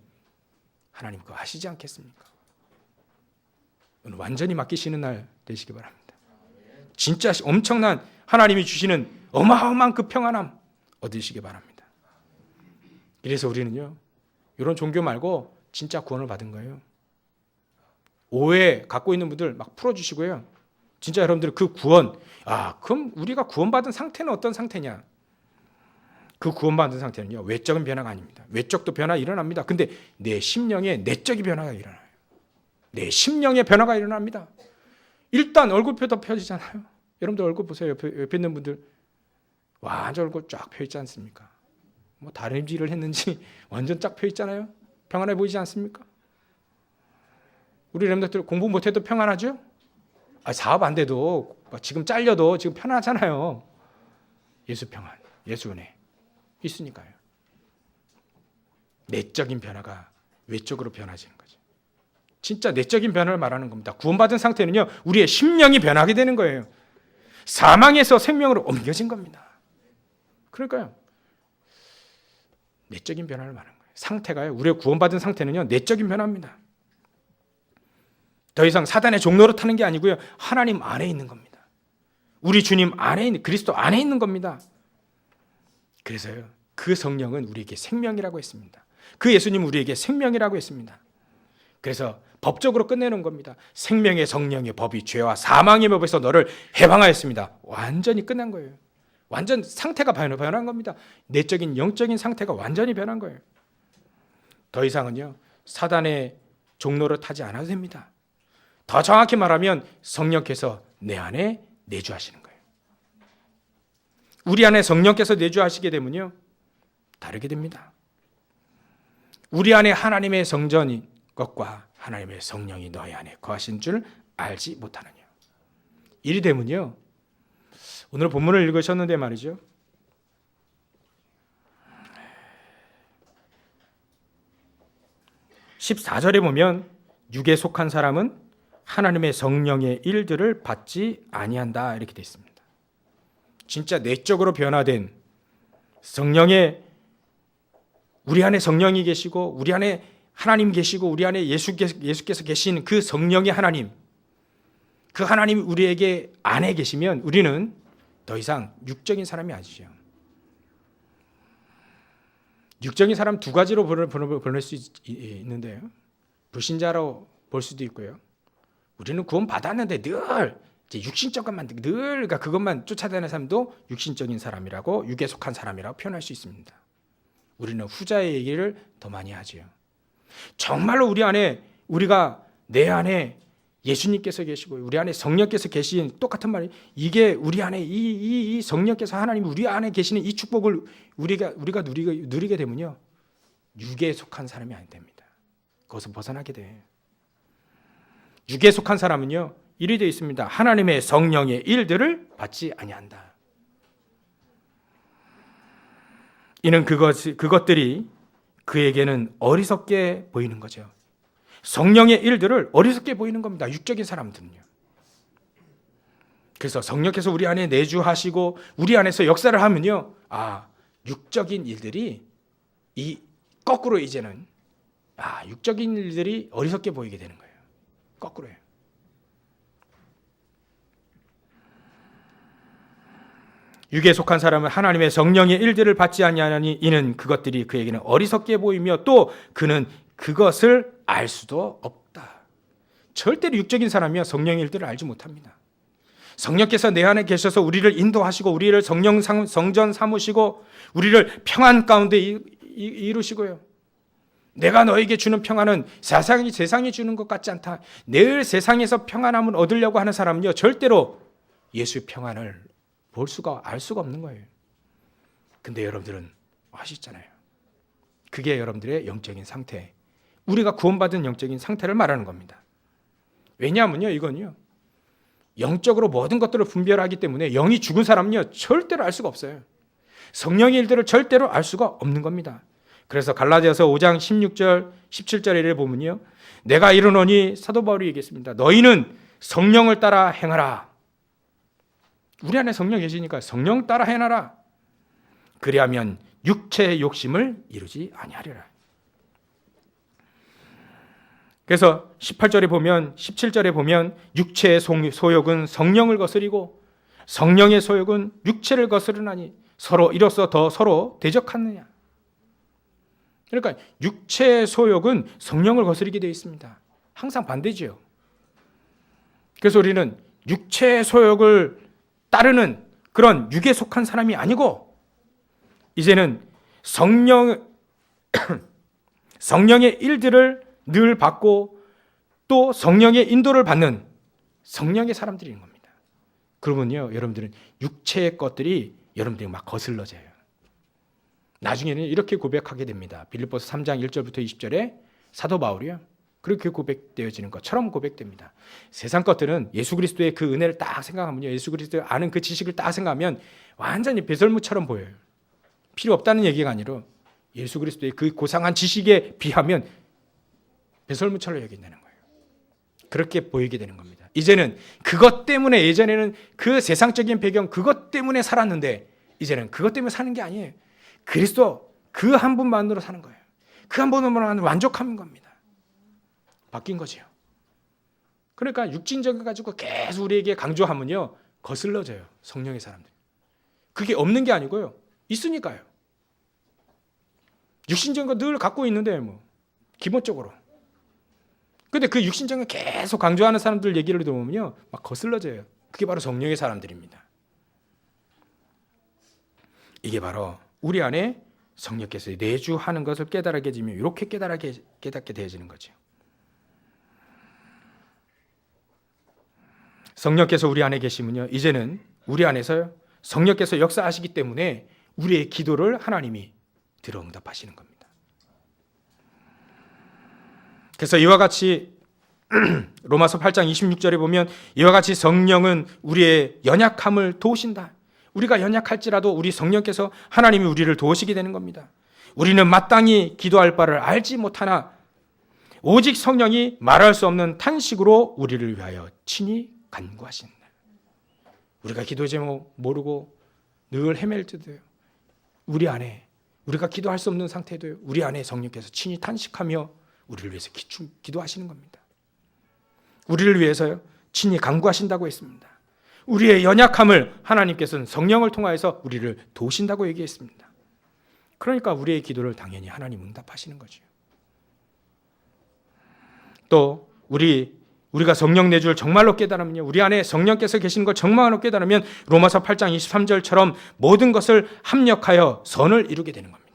Speaker 1: 하나님 그거 하시지 않겠습니까? 오늘 완전히 맡기시는 날 되시기 바랍니다. 진짜 엄청난 하나님이 주시는 어마어마한 그 평안함 얻으시기 바랍니다. 그래서 우리는요, 이런 종교 말고 진짜 구원을 받은 거예요. 오해 갖고 있는 분들 막 풀어주시고요. 진짜 여러분들 그 구원, 그럼 우리가 구원받은 상태는 어떤 상태냐? 그 구원받은 상태는요, 외적인 변화가 아닙니다. 외적도 변화 일어납니다. 근데 내 심령에 내적인 변화가 일어나요. 내 심령의 변화가 일어납니다. 일단 얼굴표도 펴지잖아요. 여러분들 얼굴 보세요. 옆에 있는 분들 완전 얼굴 쫙 펴 있지 않습니까? 뭐 다림질을 했는지 완전 쫙 펴 있잖아요. 평안해 보이지 않습니까? 우리 렘넌트들 공부 못해도 평안하죠? 사업 안 돼도 지금 잘려도 지금 편하잖아요. 예수 평안, 예수 은혜 있으니까요. 내적인 변화가 외적으로 변화지는 거죠. 진짜 내적인 변화를 말하는 겁니다. 구원받은 상태는요, 우리의 심령이 변하게 되는 거예요. 사망에서 생명으로 옮겨진 겁니다. 그러니까요, 내적인 변화를 말하는 거예요. 상태가요, 우리의 구원받은 상태는요, 내적인 변화입니다. 더 이상 사단의 종로로 타는 게 아니고요, 하나님 안에 있는 겁니다. 우리 주님 안에 있는, 그리스도 안에 있는 겁니다. 그래서요, 그 성령은 우리에게 생명이라고 했습니다. 그 예수님은 우리에게 생명이라고 했습니다. 그래서 법적으로 끝내는 겁니다. 생명의 성령의 법이 죄와 사망의 법에서 너를 해방하였습니다. 완전히 끝난 거예요. 완전 상태가 변한 겁니다. 내적인 영적인 상태가 완전히 변한 거예요. 더 이상은요, 사단의 종로를 타지 않아도 됩니다. 더 정확히 말하면 성령께서 내 안에 내주하시는 거예요. 우리 안에 성령께서 내주하시게 되면요, 다르게 됩니다. 우리 안에 하나님의 성전인 것과 하나님의 성령이 너희 안에 거하신 줄 알지 못하느냐. 이리 되면요, 오늘 본문을 읽으셨는데 말이죠, 14절에 보면 육에 속한 사람은 하나님의 성령의 일들을 받지 아니한다 이렇게 되어 있습니다. 진짜 내적으로 변화된 성령의, 우리 안에 성령이 계시고 우리 안에 하나님 계시고 우리 안에 예수께서 계신 그 성령의 하나님, 그 하나님이 우리에게 안에 계시면 우리는 더 이상 육적인 사람이 아니죠. 육적인 사람 두 가지로 보낼 수 있는데요, 불신자로 볼 수도 있고요, 우리는 구원 받았는데 늘 이제 육신적 것만 그러니까 그것만 쫓아다니는 사람도 육신적인 사람이라고, 육에 속한 사람이라고 표현할 수 있습니다. 우리는 후자의 얘기를 더 많이 하지요. 정말로 우리 안에, 내 안에 예수님께서 계시고 우리 안에 성령께서 계신 똑같은 말이, 이게 우리 안에 이 성령께서, 하나님이 우리 안에 계시는 이 축복을 우리가 누리게 되면요, 육에 속한 사람이 안 됩니다. 거기서 벗어나게 돼. 육에 속한 사람은요, 이리 되어 있습니다. 하나님의 성령의 일들을 받지 아니한다. 이는 그것들이 그에게는 어리석게 보이는 거죠. 성령의 일들을 어리석게 보이는 겁니다. 육적인 사람들은요. 그래서 성령께서 우리 안에 내주하시고 우리 안에서 역사를 하면요, 육적인 일들이 거꾸로 이제는 육적인 일들이 어리석게 보이게 되는 거예요. 거꾸로예요. 육에 속한 사람은 하나님의 성령의 일들을 받지 아니하니 이는 그것들이 그에게는 어리석게 보이며 또 그는 그것을 알 수도 없다. 절대로 육적인 사람이요, 성령의 일들을 알지 못합니다. 성령께서 내 안에 계셔서 우리를 인도하시고 우리를 성전 삼으시고 우리를 평안 가운데 이루시고요. 내가 너에게 주는 평안은 세상이 주는 것 같지 않다. 늘 세상에서 평안함을 얻으려고 하는 사람은요, 절대로 예수의 평안을 알 수가 없는 거예요. 근데 여러분들은 아시잖아요. 그게 여러분들의 영적인 상태, 우리가 구원받은 영적인 상태를 말하는 겁니다. 왜냐하면요, 이건요, 영적으로 모든 것들을 분별하기 때문에 영이 죽은 사람은요, 절대로 알 수가 없어요. 성령의 일들을 절대로 알 수가 없는 겁니다. 그래서 갈라디아서 5장 16절 17절에 보면요, 내가 이르노니, 사도 바울이 얘기했습니다. 너희는 성령을 따라 행하라. 우리 안에 성령 계시니까 성령 따라 행하라. 그리하면 육체의 욕심을 이루지 아니하리라. 그래서 18절에 보면, 17절에 보면 육체의 소욕은 성령을 거스리고 성령의 소욕은 육체를 거스르나니 이로써 더 서로 대적하느냐. 그러니까 육체의 소욕은 성령을 거스르게 되어 있습니다. 항상 반대지요. 그래서 우리는 육체의 소욕을 따르는 그런 육에 속한 사람이 아니고, 이제는 성령의 일들을 늘 받고 또 성령의 인도를 받는 성령의 사람들인 겁니다. 그러면요, 여러분들은 육체의 것들이 여러분들이 막 거슬러져요. 나중에는 이렇게 고백하게 됩니다. 빌립보서 3장 1절부터 20절에 사도 바울이요, 그렇게 고백되어지는 것처럼 고백됩니다. 세상 것들은 예수 그리스도의 그 은혜를 딱 생각하면요, 예수 그리스도를 아는 그 지식을 딱 생각하면 완전히 배설물처럼 보여요. 필요 없다는 얘기가 아니라 예수 그리스도의 그 고상한 지식에 비하면 배설물처럼 여긴다는 거예요. 그렇게 보이게 되는 겁니다. 이제는 그것 때문에, 예전에는 그 세상적인 배경 그것 때문에 살았는데 이제는 그것 때문에 사는 게 아니에요. 그리스도 그 한 분만으로 사는 거예요. 그 한 분만으로 만족하는 겁니다. 바뀐 거죠. 그러니까 육신적인 가지고 계속 우리에게 강조하면요, 거슬러져요. 성령의 사람들. 그게 없는 게 아니고요, 있으니까요. 육신적인 거 늘 갖고 있는데 뭐 기본적으로. 근데 그 육신적인 거 계속 강조하는 사람들 얘기를 들어보면요, 막 거슬러져요. 그게 바로 성령의 사람들입니다. 이게 바로 우리 안에 성령께서 내주하는 것을 깨달게 되면 이렇게 깨닫게 되어지는 거죠. 성령께서 우리 안에 계시면요, 이제는 우리 안에서 성령께서 역사하시기 때문에 우리의 기도를 하나님이 들어 응답하시는 겁니다. 그래서 이와 같이 로마서 8장 26절에 보면 이와 같이 성령은 우리의 연약함을 도우신다. 우리가 연약할지라도 우리 성령께서, 하나님이 우리를 도우시게 되는 겁니다. 우리는 마땅히 기도할 바를 알지 못하나 오직 성령이 말할 수 없는 탄식으로 우리를 위하여 친히 간구하신다. 우리가 기도 제목 모르고 늘 헤맬 때도요, 우리 안에, 우리가 기도할 수 없는 상태도요, 우리 안에 성령께서 친히 탄식하며 우리를 위해서 기도하시는 겁니다. 우리를 위해서요, 친히 간구하신다고 했습니다. 우리의 연약함을 하나님께서는 성령을 통하여서 우리를 도우신다고 얘기했습니다. 그러니까 우리의 기도를 당연히 하나님 응답하시는 거죠. 또 우리가 성령 내주를 정말로 깨달으면요, 우리 안에 성령께서 계시는 걸 정말로 깨달으면 로마서 8장 23절처럼 모든 것을 합력하여 선을 이루게 되는 겁니다.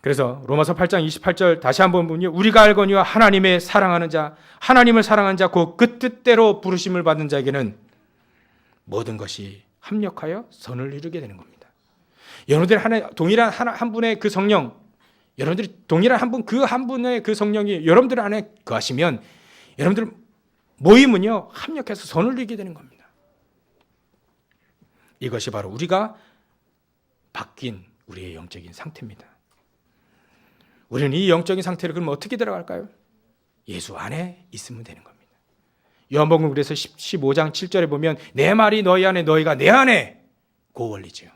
Speaker 1: 그래서 로마서 8장 28절 다시 한번 보면요, 우리가 알거니와 하나님을 사랑하는 자 곧 그 뜻대로 부르심을 받는 자에게는 모든 것이 합력하여 선을 이루게 되는 겁니다. 여러분들이 동일한 한 분의 그 성령, 여러분들이 동일한 한 분의 그 성령이 여러분들 안에 거하시면 여러분들 모임은요, 합력해서 선을 이루게 되는 겁니다. 이것이 바로 우리가 바뀐 우리의 영적인 상태입니다. 우리는 이 영적인 상태를 그럼 어떻게 들어갈까요? 예수 안에 있으면 되는 겁니다. 요한복음 그래서 15장 7절에 보면 내 말이 너희 안에, 너희가 내 안에, 그 원리죠.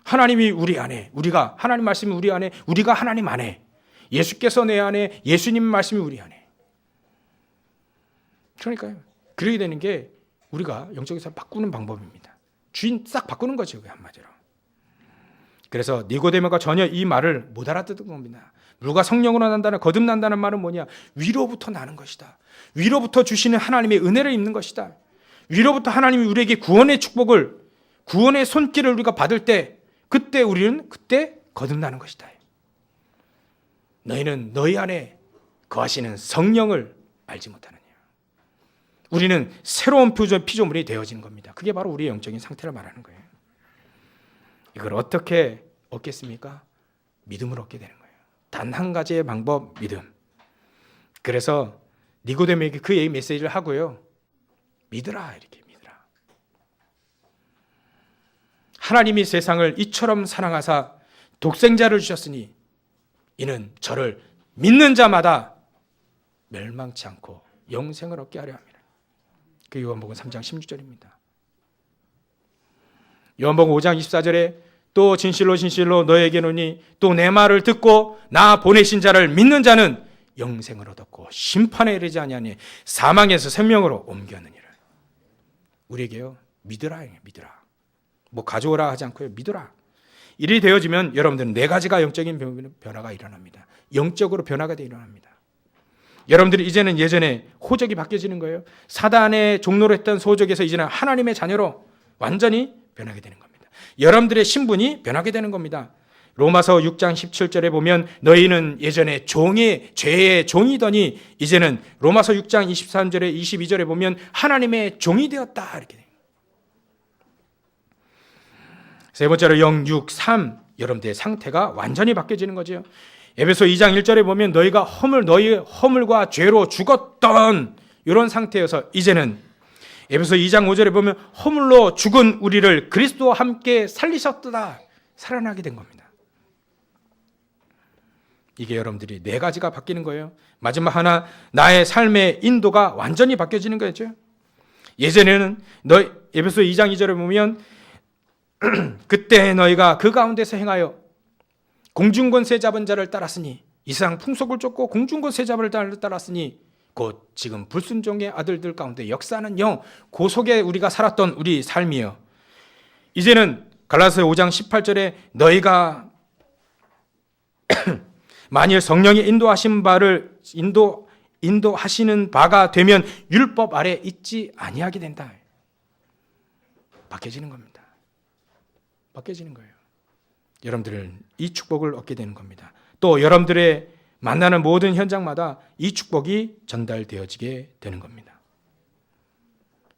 Speaker 1: 하나님이 우리 안에, 우리가 하나님 말씀이 우리 안에, 우리가 하나님 안에, 예수께서 내 안에, 예수님 말씀이 우리 안에. 그러니까요, 그렇게 되는 게 우리가 영적인 삶을 바꾸는 방법입니다. 주인 싹 바꾸는 거죠, 한마디로. 그래서 니고데모가 전혀 이 말을 못 알아듣는 겁니다. 누가 성령으로 난다는, 거듭난다는 말은 뭐냐? 위로부터 나는 것이다. 위로부터 주시는 하나님의 은혜를 입는 것이다. 위로부터 하나님이 우리에게 구원의 축복을 구원의 손길을 우리가 받을 때 그때 우리는 거듭나는 것이다. 너희는 너희 안에 거하시는 성령을 알지 못하느냐. 우리는 새로운 피조물이 되어지는 겁니다. 그게 바로 우리의 영적인 상태를 말하는 거예요. 이걸 어떻게 얻겠습니까? 믿음을 얻게 되는 거예요. 단 한 가지의 방법, 믿음. 그래서 니고데모에게 그 메시지를 하고요. 믿으라, 이렇게 믿으라. 하나님이 세상을 이처럼 사랑하사 독생자를 주셨으니 이는 저를 믿는 자마다 멸망치 않고 영생을 얻게 하려 합니다. 그 요한복음 3장 16절입니다. 요한복음 5장 24절에 또 진실로 진실로 너에게 이르노니 또 내 말을 듣고 나 보내신 자를 믿는 자는 영생을 얻었고 심판에 이르지 아니하니 사망에서 생명으로 옮겼느니라. 우리에게요, 믿으라, 믿으라. 뭐 가져오라 하지 않고요, 믿으라. 일이 되어지면 여러분들은 네 가지가 영적인 변화가 일어납니다. 영적으로 변화가 일어납니다. 여러분들이 이제는 예전에 호적이 바뀌어지는 거예요. 사단의 종로로 했던 소적에서 이제는 하나님의 자녀로 완전히 변하게 되는 겁니다. 여러분들의 신분이 변하게 되는 겁니다. 로마서 6장 17절에 보면 너희는 예전에 죄의 종이더니 이제는 로마서 6장 23절에 22절에 보면 하나님의 종이 되었다, 이렇게 돼요. 세 번째로 0, 6, 3 여러분들의 상태가 완전히 바뀌어지는 거죠. 에베소 2장 1절에 보면 너희가 너희의 허물과 죄로 죽었던 이런 상태여서 이제는 에베소 2장 5절에 보면 허물로 죽은 우리를 그리스도와 함께 살리셨다, 살아나게 된 겁니다. 이게 여러분들이 네 가지가 바뀌는 거예요. 마지막 하나, 나의 삶의 인도가 완전히 바뀌어지는 거죠. 예전에는 에베소 2장 2절에 보면 그때 너희가 그 가운데서 행하여 공중권세 잡은 자를 따랐으니 이 세상 풍속을 쫓고 공중권세 잡은 자를 따랐으니 곧 지금 불순종의 아들들 가운데 역사하는 영, 그 속에 우리가 살았던 우리 삶이요. 이제는 갈라디아서 5장 18절에 너희가 만일 성령이 인도하시는 바가 되면 율법 아래 있지 아니하게 된다. 바뀌어지는 겁니다. 바뀌어지는 거예요. 여러분들은 이 축복을 얻게 되는 겁니다. 또 여러분들의 만나는 모든 현장마다 이 축복이 전달되어지게 되는 겁니다.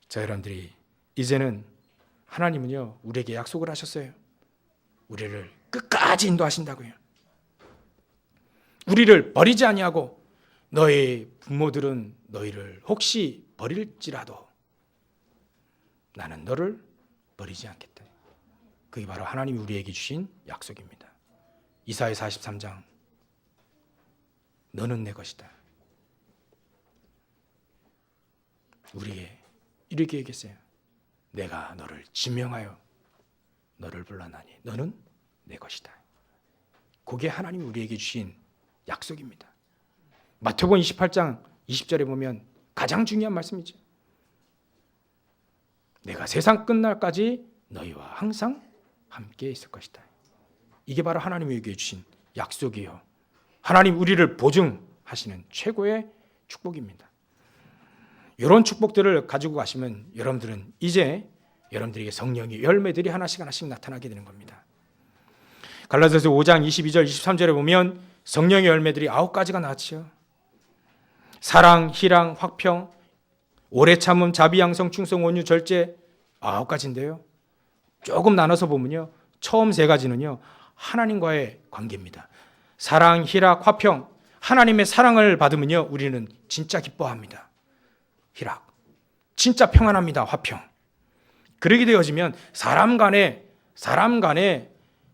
Speaker 1: 자, 여러분들이 이제는 하나님은요, 우리에게 약속을 하셨어요. 우리를 끝까지 인도하신다고요. 우리를 버리지 아니하고 너희 부모들은 너희를 혹시 버릴지라도 나는 너를 버리지 않겠다. 그게 바로 하나님이 우리에게 주신 약속입니다. 이사야 43장 너는 내 것이다. 우리에게 이렇게 얘기했어요. 내가 너를 지명하여 너를 불러나니 너는 내 것이다. 그게 하나님이 우리에게 주신 약속입니다. 마태복음 28장 20절에 보면 가장 중요한 말씀이죠. 내가 세상 끝날까지 너희와 항상 함께 있을 것이다. 이게 바로 하나님이 우리에게 주신 약속이에요. 하나님 우리를 보증하시는 최고의 축복입니다. 이런 축복들을 가지고 가시면 여러분들은 이제 여러분들에게 성령의 열매들이 하나씩 나타나게 되는 겁니다. 갈라디아서 5장 22절 23절에 보면 성령의 열매들이 9가지가 나왔죠. 사랑, 희랑, 화평, 오래 참음, 자비, 양성, 충성, 온유, 절제 9가지인데요. 조금 나눠서 보면요. 처음 3가지는요. 하나님과의 관계입니다. 사랑, 희락, 화평. 하나님의 사랑을 받으면요. 우리는 진짜 기뻐합니다. 희락. 진짜 평안합니다. 화평. 그러게 되어지면 사람 간에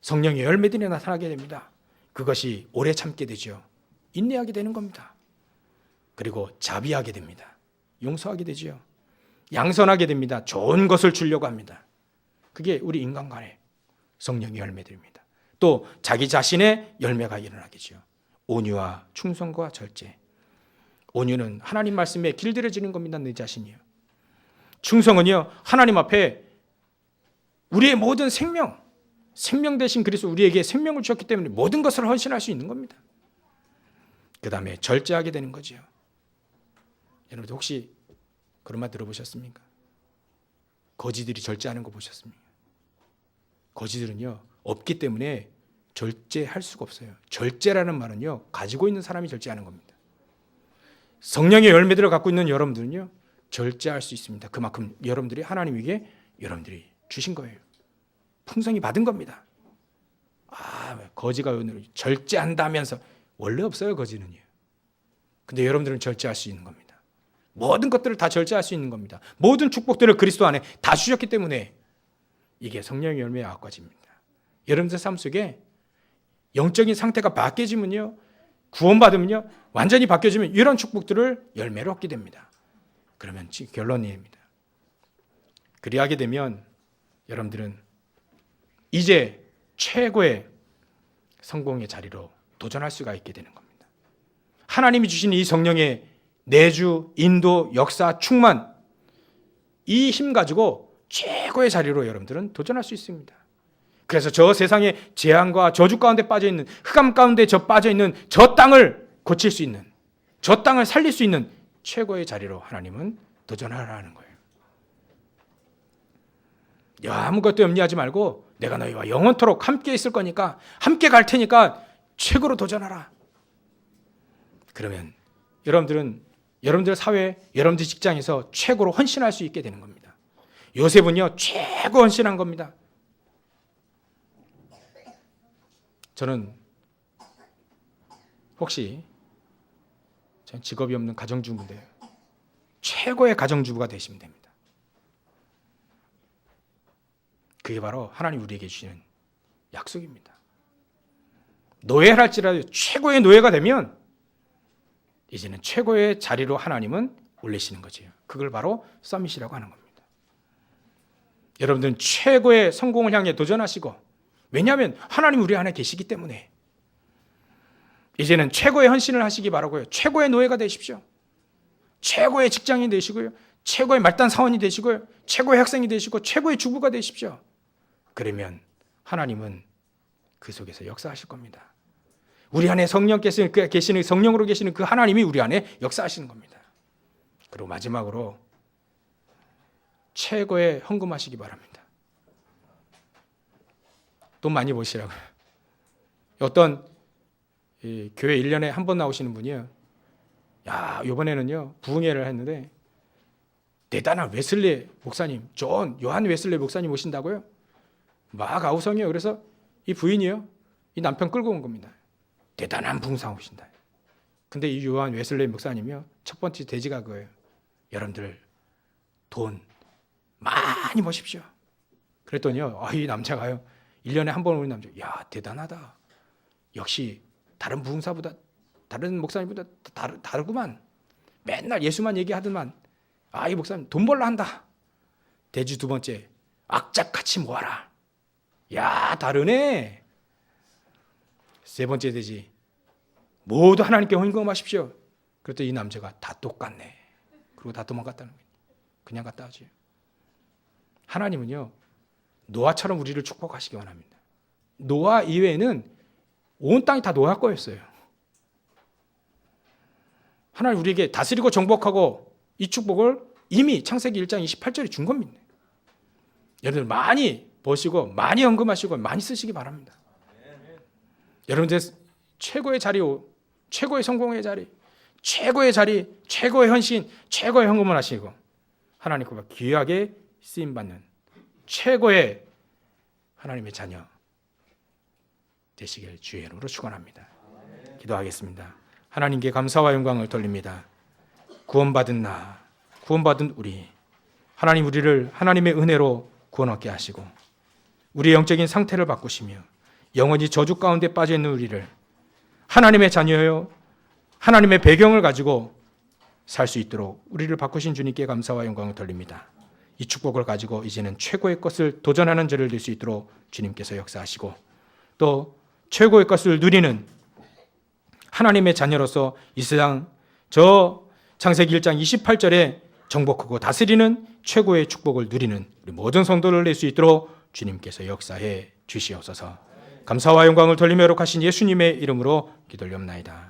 Speaker 1: 성령의 열매들이 나타나게 됩니다. 그것이 오래 참게 되죠. 인내하게 되는 겁니다. 그리고 자비하게 됩니다. 용서하게 되죠. 양선하게 됩니다. 좋은 것을 주려고 합니다. 그게 우리 인간 간의 성령의 열매들입니다. 또 자기 자신의 열매가 일어나겠죠. 온유와 충성과 절제. 온유는 하나님 말씀에 길들여지는 겁니다. 내 자신이요. 충성은요, 하나님 앞에 우리의 모든 생명 대신 그리스도 우리에게 생명을 주셨기 때문에 모든 것을 헌신할 수 있는 겁니다. 그 다음에 절제하게 되는 거죠. 여러분 혹시 그런 말 들어보셨습니까? 거지들이 절제하는 거 보셨습니까? 거지들은요 없기 때문에 절제할 수가 없어요. 절제라는 말은요 가지고 있는 사람이 절제하는 겁니다. 성령의 열매들을 갖고 있는 여러분들은요 절제할 수 있습니다. 그만큼 여러분들이 하나님에게 여러분들이 주신 거예요. 풍성히 받은 겁니다. 거지가 오늘 절제한다면서 원래 없어요. 거지는요. 근데 여러분들은 절제할 수 있는 겁니다. 모든 것들을 다 절제할 수 있는 겁니다. 모든 축복들을 그리스도 안에 다 주셨기 때문에 이게 성령의 열매의 9가지입니다. 여러분들 삶 속에 영적인 상태가 바뀌어지면요, 구원받으면요, 완전히 바뀌어지면 이런 축복들을 열매로 얻게 됩니다. 그러면 결론입니다. 그리하게 되면 여러분들은 이제 최고의 성공의 자리로 도전할 수가 있게 되는 겁니다. 하나님이 주신 이 성령의 내주, 인도, 역사, 충만, 이 힘 가지고 최고의 자리로 여러분들은 도전할 수 있습니다. 그래서 저 세상의 재앙과 저주 가운데 빠져있는, 흑암 가운데 빠져있는 저 땅을 고칠 수 있는, 저 땅을 살릴 수 있는 최고의 자리로 하나님은 도전하라는 거예요. 아무것도 염려하지 말고 내가 너희와 영원토록 함께 있을 거니까, 함께 갈 테니까 최고로 도전하라. 그러면 여러분들은 여러분들 사회, 여러분들 직장에서 최고로 헌신할 수 있게 되는 겁니다. 요셉은요 최고 헌신한 겁니다. 저는 혹시 전 직업이 없는 가정주부인데요, 최고의 가정주부가 되시면 됩니다. 그게 바로 하나님 우리에게 주시는 약속입니다. 노예를 할지라도 최고의 노예가 되면 이제는 최고의 자리로 하나님은 올리시는 거죠. 그걸 바로 서밋이라고 하는 겁니다. 여러분들은 최고의 성공을 향해 도전하시고, 왜냐하면 하나님 우리 안에 계시기 때문에 이제는 최고의 헌신을 하시기 바라고요. 최고의 노예가 되십시오. 최고의 직장인 되시고요, 최고의 말단 사원이 되시고요, 최고의 학생이 되시고 최고의 주부가 되십시오. 그러면 하나님은 그 속에서 역사하실 겁니다. 우리 안에 성령께서 계시는, 성령으로 계시는 그 하나님이 우리 안에 역사하시는 겁니다. 그리고 마지막으로 최고의 헌금하시기 바랍니다. 돈 많이 버시라고요. 어떤 교회 1년에 한 번 나오시는 분이요, 이번에는요 부흥회를 했는데 대단한 웨슬리 목사님, 요한 웨슬리 목사님 오신다고요? 막 아우성이요. 그래서 이 부인이요, 이 남편 끌고 온 겁니다. 대단한 부흥사 오신다. 근데 이 요한 웨슬리 목사님이요, 첫 번째 대지가 그거예요. 여러분들 돈 많이 버십시오. 그랬더니요, 이 남자가요, 1년에 한 번 오는 남자, 대단하다. 역시 다른 부흥사보다, 다른 목사님보다 다르구만. 맨날 예수만 얘기하더만. 이 목사님 돈 벌라 한다. 대지 두 번째, 악착같이 모아라. 다르네. 세 번째 대지, 모두 하나님께 헌금하십시오. 그랬더니 이 남자가 다 똑같네. 그리고 다 도망갔다는 거예요. 그냥 갔다 하죠. 하나님은요 노아처럼 우리를 축복하시기 원합니다. 노아 이외에는 온 땅이 다 노아 거였어요. 하나님 우리에게 다스리고 정복하고 이 축복을 이미 창세기 1장 28절에 준 겁니다. 여러분들 많이 버시고 많이 헌금하시고 많이 쓰시기 바랍니다. 여러분들 최고의 자리, 최고의 성공의 자리, 최고의 자리, 최고의 헌신, 최고의 헌금을 하시고 하나님과 귀하게 쓰임받는 최고의 하나님의 자녀 되시길 주의 이름으로 축원합니다. 기도하겠습니다. 하나님께 감사와 영광을 돌립니다. 구원받은 나, 구원받은 우리, 하나님 우리를 하나님의 은혜로 구원 얻게 하시고 우리의 영적인 상태를 바꾸시며 영원히 저주 가운데 빠져있는 우리를 하나님의 자녀요, 하나님의 배경을 가지고 살 수 있도록 우리를 바꾸신 주님께 감사와 영광을 돌립니다. 이 축복을 가지고 이제는 최고의 것을 도전하는 저를 될 수 있도록 주님께서 역사하시고 또 최고의 것을 누리는 하나님의 자녀로서 이 세상 저 창세기 1장 28절에 정복하고 다스리는 최고의 축복을 누리는 우리 모든 성도를 낼 수 있도록 주님께서 역사해 주시옵소서. 감사와 영광을 돌리며 욕하신 예수님의 이름으로 기도하옵나이다.